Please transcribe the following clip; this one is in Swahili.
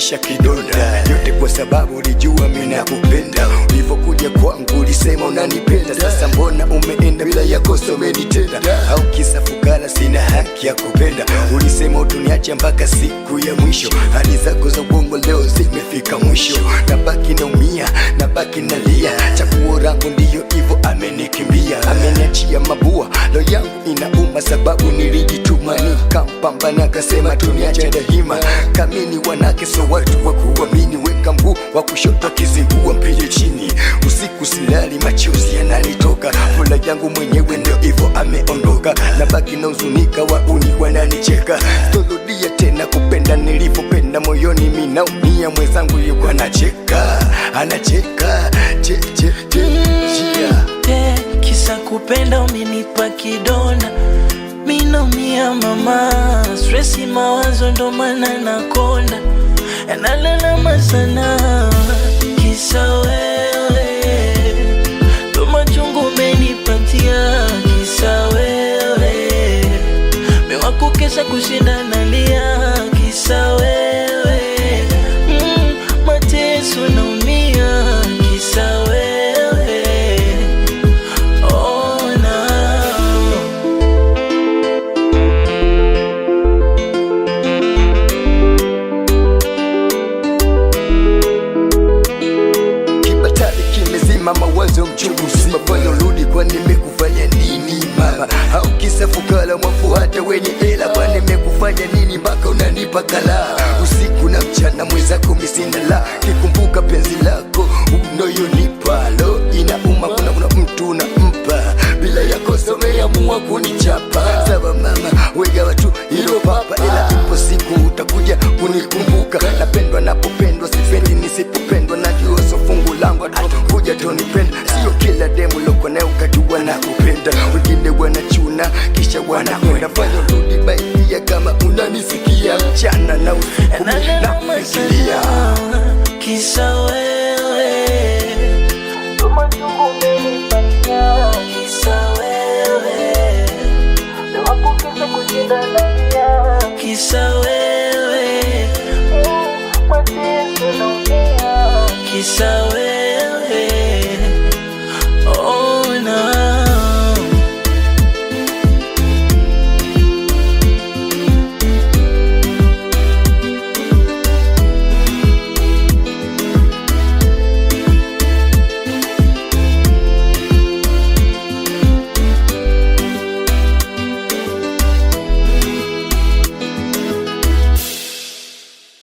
umeniachia kidonda. Yote kwa sababu ulijua mimi nakupenda. Ulipokuja kwangu ulisema unanipenda. Sasa mbona umeenda bila ya kosa umenitenda? Au kisa fukara sina haki ya kupenda? Ulisema utuniache mpaka siku ya mwisho. Hali zako za uongo leo zimefika mwisho. Nabaki naumia, nabaki nalia. Chaguo langu ndiyo hivyo amenikimbia. Ameniachia mabua, leo yangu inauma sababu nilijituma. Nikampambana akasema tuniache daima. Kamini wanake so watu wa kuamini. Weka mguu wa kushoto akizingua mpige chini. Usiku silali machozi yananitoka. Fula yangu mwenyewe ndio hivyo ameondoka. Nabaki na uzunika wauni wananicheka. Sitorudia tena kupenda nilivyopenda. Moyoni mimi naumia, mwenzangu yuko anacheka. Anacheka kisa kupenda umenipa kidonda. Mimi naumia mama, stressi mawazo ndo maana nakonda. Nalalama sana kisa wewe, ndo machungu umenipatia kisa wewe. Mewakukesha kushinda nalia kisa wewe. Mateso naumia kisa wewe. Mawazo mchungu simafanya urudi, kwa nimekufanya nini mama? Au kisa fukara mwafu hata wenye hela, kwa nimekufanya nini mpaka unanipa kala? Usiku na mchana mwenzako misina la, kikumbuka penzi lako unayonipa. Lo inauma, kuna mtu unampa bila ya kosa umeamua kunichapa. Sawa mama, wega watu hilo papa, ila ipo siku utakuja kunikumbuka. Napendwa napopendwa, sipendi nisipopendwa. Najua so fungu langu atakuja tonipenda. Sio kila demu loko na ukajua na kupenda. Wengine wanachuna kisha wanakwenda. Fanya rudi bailia kama unanisikia. Mchana na usiku na kufikiria kisa wewe, ndo machungu umenipatia kisa wewe. Mewakukesha kushinda nalia kisa wewe. Mateso naumia kisa wewe.